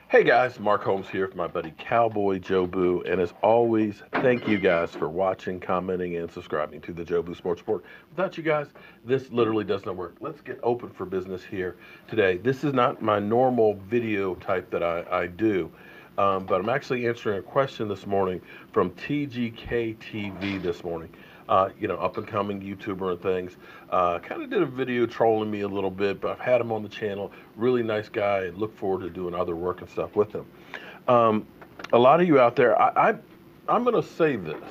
Hey guys, Mark Holmes here for my buddy Cowboy Joe Boo, and as always, thank you guys for watching, commenting, and subscribing to the Joe Boo Sports Report. Without you guys, this literally does not work. Let's get open for business here today. This is not my normal video type that I do, but I'm actually answering a question this morning from TGK TV this morning. Up and coming YouTuber and things. Kind of did a video trolling me a little bit, but I've had him on the channel. Really nice guy, and look forward to doing other work and stuff with him. Um, a lot of you out there, I'm going to say this.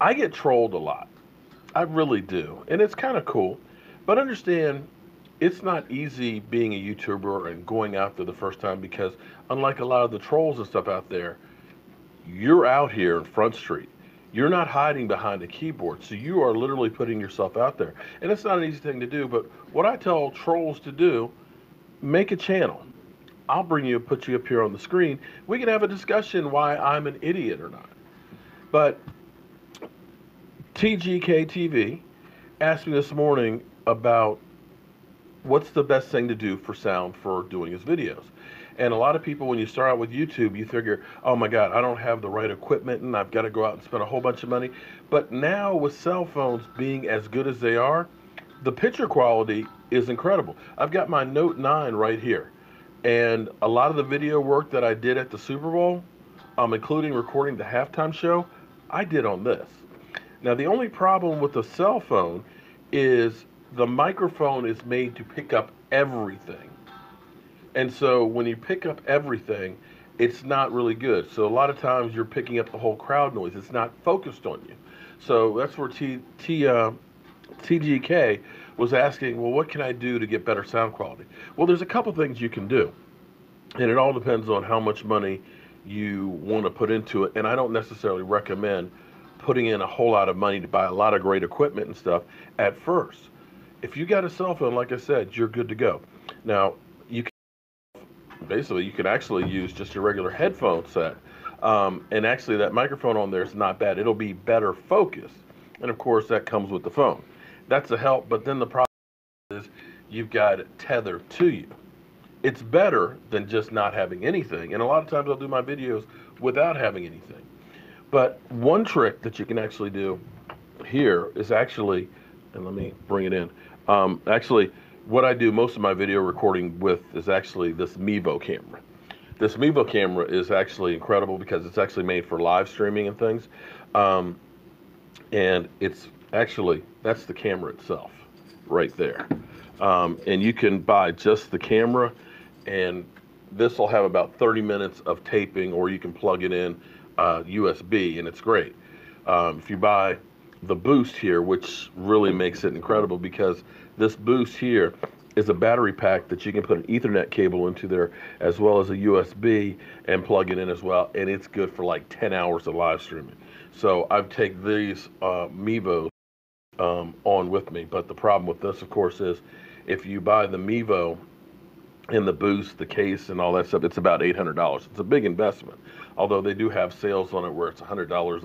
I get trolled a lot. I really do. And it's kind of cool. But understand, it's not easy being a YouTuber and going out there the first time because unlike a lot of the trolls and stuff out there, you're out here in Front Street. You're not hiding behind a keyboard, so you are literally putting yourself out there. And it's not an easy thing to do, but what I tell trolls to do, make a channel. I'll bring you, put you up here on the screen. We can have a discussion why I'm an idiot or not. But TGK TV asked me this morning about what's the best thing to do for sound for doing his videos. And a lot of people, when you start out with YouTube, you figure, oh my God, I don't have the right equipment and I've got to go out and spend a whole bunch of money. But now with cell phones being as good as they are, the picture quality is incredible. I've got my Note 9 right here. And a lot of the video work that I did at the Super Bowl, including recording the halftime show, I did on this. Now, the only problem with the cell phone is the microphone is made to pick up everything. And so when you pick up everything, it's not really good. So a lot of times you're picking up the whole crowd noise. It's not focused on you. So that's where TGK was asking, well, what can I do to get better sound quality? Well, there's a couple things you can do. And it all depends on how much money you want to put into it. And I don't necessarily recommend putting in a whole lot of money to buy a lot of great equipment and stuff at first. If you got a cell phone, like I said, you're good to go. Now, basically you can actually use just your regular headphone set, and actually that microphone on there is not bad. It'll be better focused, and of course that comes with the phone. That's a help, but then the problem is you've got it tethered to you. It's better than just not having anything, and a lot of times I'll do my videos without having anything. But one trick that you can actually do here is actually, and let me bring it in, actually what I do most of my video recording with is actually this Mevo camera. This Mevo camera is actually incredible because it's actually made for live streaming and things. And it's actually, that's the camera itself right there. And you can buy just the camera, and this will have about 30 minutes of taping, or you can plug it in USB, and it's great. If you buy the boost here, which really makes it incredible because this boost here is a battery pack that you can put an Ethernet cable into there as well as a USB and plug it in as well, and it's good for like 10 hours of live streaming. So I've taken these Mevos on with me, but the problem with this, of course, is if you buy the Mevo and the boost, the case, and all that stuff, it's about $800. It's a big investment, although they do have sales on it where it's $100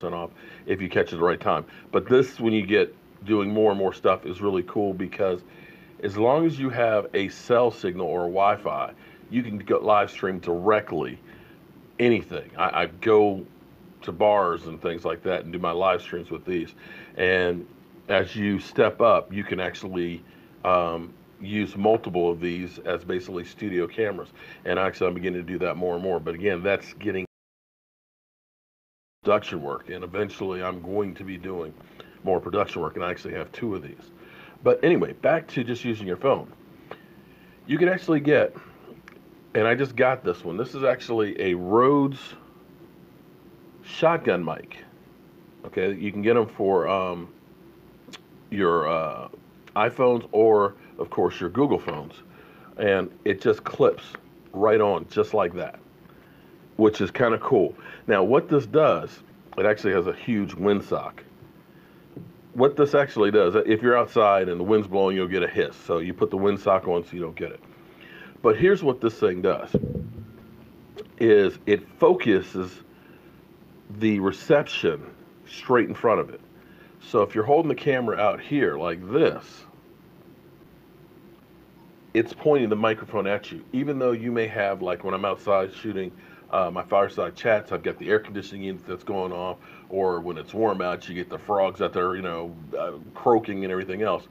off if you catch it at the right time. But this, when you get doing more and more stuff, is really cool because as long as you have a cell signal or a Wi-Fi, you can go live stream directly anything. I go to bars and things like that and do my live streams with these. And as you step up, you can actually use multiple of these as basically studio cameras. And actually, I'm beginning to do that more and more. But again, that's getting production work, and eventually I'm going to be doing more production work, and I actually have two of these. But anyway, back to just using your phone. You can actually get, and I just got this one. This is actually a Rhodes shotgun mic. Okay, you can get them for your iPhones or, of course, your Google phones. And it just clips right on, just like that, which is kind of cool. Now, what this does, it actually has a huge windsock. What this actually does, if you're outside and the wind's blowing, you'll get a hiss. So you put the windsock on so you don't get it. But here's what this thing does, is it focuses the reception straight in front of it. So if you're holding the camera out here like this, it's pointing the microphone at you. Even though you may have, like when I'm outside shooting my fireside chats, I've got the air conditioning unit that's going off, or when it's warm out, you get the frogs out there, croaking and everything else.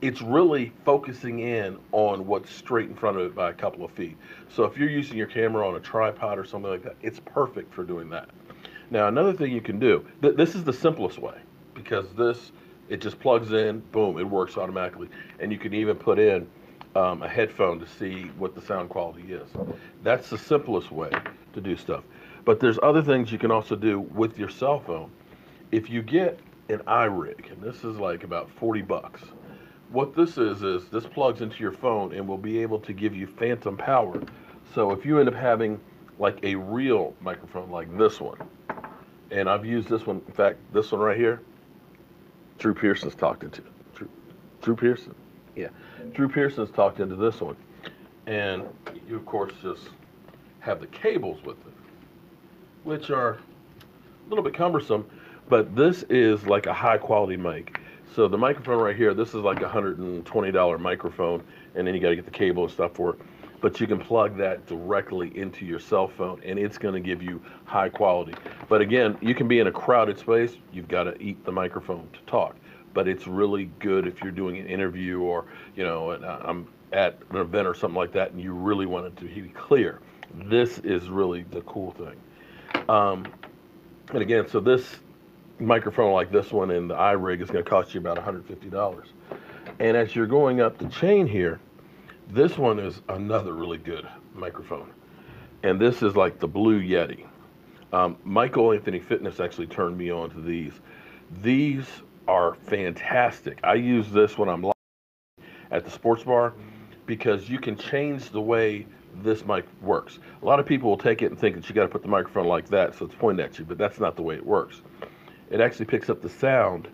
It's really focusing in on what's straight in front of it by a couple of feet. So if you're using your camera on a tripod or something like that, it's perfect for doing that. Now, another thing you can do, this is the simplest way, because it just plugs in, boom, it works automatically. And you can even put in a headphone to see what the sound quality is. That's the simplest way to do stuff. But there's other things you can also do with your cell phone. If you get an iRig, and this is like about 40 bucks, what this is this plugs into your phone and will be able to give you phantom power. So if you end up having like a real microphone like this one, and I've used this one, in fact, this one right here, Drew Pearson's talked into it. Drew Pearson? Yeah. Drew Pearson's talked into this one. And you, of course, just have the cables with it, which are a little bit cumbersome, but this is like a high quality mic. So the microphone right here, this is like a $120 microphone, and then you got to get the cable and stuff for it. But you can plug that directly into your cell phone, and it's going to give you high quality. But again, you can be in a crowded space. You've got to eat the microphone to talk. But it's really good if you're doing an interview, or I'm at an event or something like that, and you really want it to be clear. This is really the cool thing. And again, so this microphone like this one in the iRig is going to cost you about $150. And as you're going up the chain here, this one is another really good microphone. And this is like the Blue Yeti. Michael Anthony Fitness actually turned me on to these. These are fantastic. I use this when I'm live at the sports bar, because you can change the way this mic works. A lot of people will take it and think that you got to put the microphone like that so it's pointed at you, but that's not the way it works. It actually picks up the sound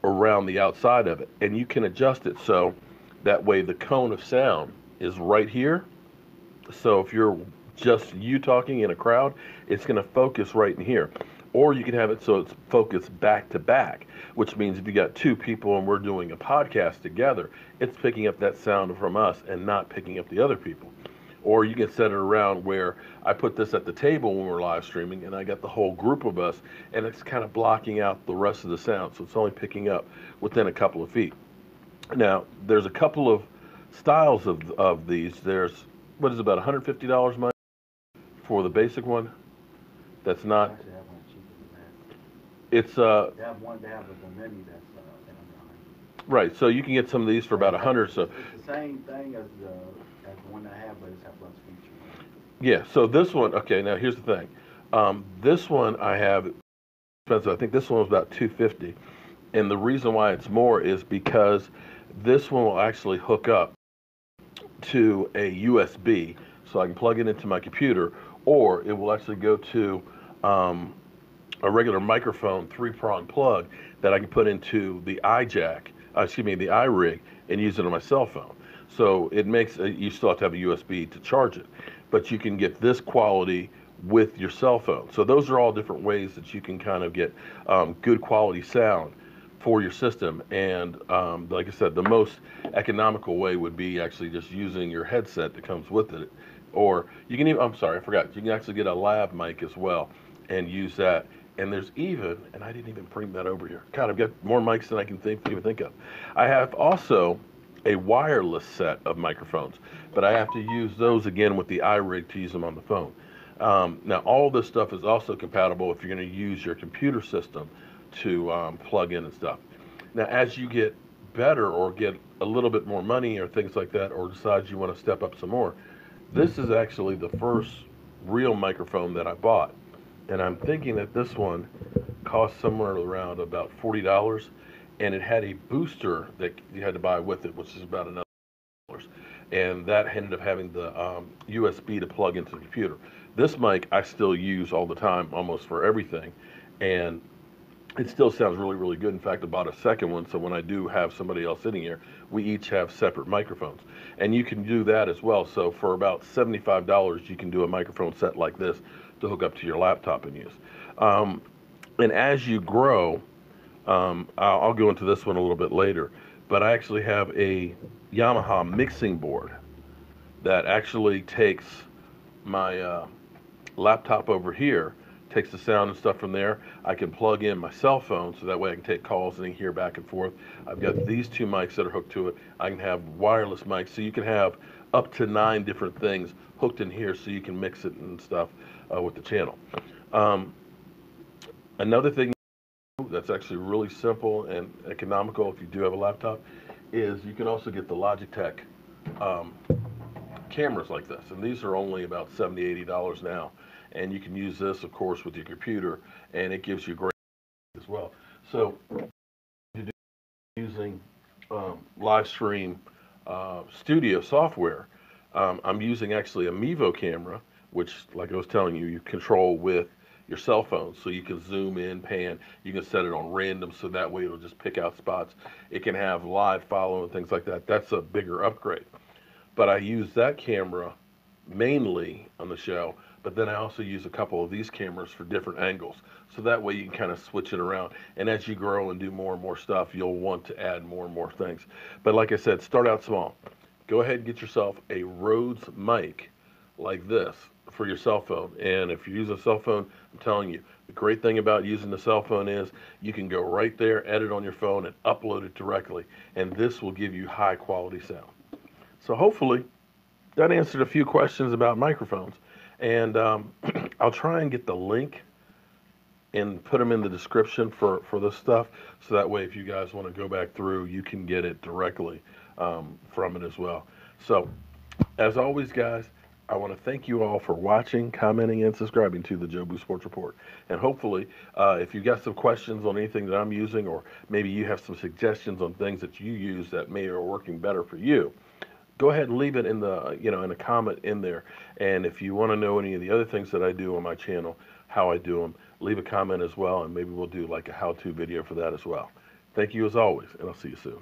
around the outside of it, and you can adjust it so that way the cone of sound is right here. So if you're just you talking in a crowd, it's going to focus right in here. Or you can have it so it's focused back to back, which means if you got two people and we're doing a podcast together, it's picking up that sound from us and not picking up the other people. Or you can set it around where I put this at the table when we're live streaming, and I got the whole group of us, and it's kind of blocking out the rest of the sound, so it's only picking up within a couple of feet. Now, there's a couple of styles of these. There's, what is it, about $150, Mike, for the basic one? That's not. Actually, I have one cheaper than that. It's They have one down with the menu that's under 100. right. So you can get some of these for about 100. So it's the same thing as the one I have, but it's have less features. yeah. So this one. Okay. Now here's the thing. This one I have expensive. I think this one was about $250, and the reason why it's more is because this one will actually hook up to a USB, so I can plug it into my computer, or it will actually go to a regular microphone 3-prong plug that I can put into the the iRig, and use it on my cell phone. So it makes, you still have to have a USB to charge it, but you can get this quality with your cell phone. So those are all different ways that you can kind of get good quality sound for your system. And like I said, the most economical way would be actually just using your headset that comes with it. Or you can even, I'm sorry, I forgot, you can actually get a lav mic as well and use that. And there's even, and I didn't even bring that over here. God, I've got more mics than I can even think of. I have also a wireless set of microphones, but I have to use those again with the iRig to use them on the phone. Now, all this stuff is also compatible if you're going to use your computer system to plug in and stuff. Now, as you get better or get a little bit more money or things like that, or decide you want to step up some more, this is actually the first real microphone that I bought. And I'm thinking that this one cost somewhere around about $40, and it had a booster that you had to buy with it, which is about another $100. And that ended up having the USB to plug into the computer. This mic I still use all the time, almost for everything, and it still sounds really, really good. In fact, I bought a second one, so when I do have somebody else sitting here, we each have separate microphones. And you can do that as well. So for about $75, you can do a microphone set like this to hook up to your laptop and use. And as you grow, I'll go into this one a little bit later, but I actually have a Yamaha mixing board that actually takes my laptop over here, takes the sound and stuff from there. I can plug in my cell phone so that way I can take calls and hear back and forth. I've got these two mics that are hooked to it. I can have wireless mics, so you can have up to 9 different things hooked in here so you can mix it and stuff with the channel. Um, Another thing that's actually really simple and economical if you do have a laptop is you can also get the Logitech um, cameras like this, and these are only about $70, $80 now, and you can use this of course with your computer, and it gives you great as well. So you do using live stream studio software. I'm using actually a Mevo camera, which, like I was telling you, you control with your cell phone. So you can zoom in, pan, you can set it on random so that way it'll just pick out spots. It can have live follow and things like that. That's a bigger upgrade. But I use that camera mainly on the show, but then I also use a couple of these cameras for different angles. So that way you can kind of switch it around. And as you grow and do more and more stuff, you'll want to add more and more things. But like I said, start out small. Go ahead and get yourself a Rhodes mic like this for your cell phone. And if you use a cell phone, I'm telling you, the great thing about using the cell phone is you can go right there, edit on your phone, and upload it directly. And this will give you high quality sound. So hopefully that answered a few questions about microphones. And I'll try and get the link and put them in the description for this stuff. So that way, if you guys want to go back through, you can get it directly from it as well. So as always, guys, I want to thank you all for watching, commenting, and subscribing to the Jobu Sports Report. And hopefully, if you got some questions on anything that I'm using, or maybe you have some suggestions on things that you use that may are working better for you, go ahead and leave it in the in a comment in there. And if you want to know any of the other things that I do on my channel, how I do them, leave a comment as well, and maybe we'll do like a how-to video for that as well. Thank you as always, and I'll see you soon.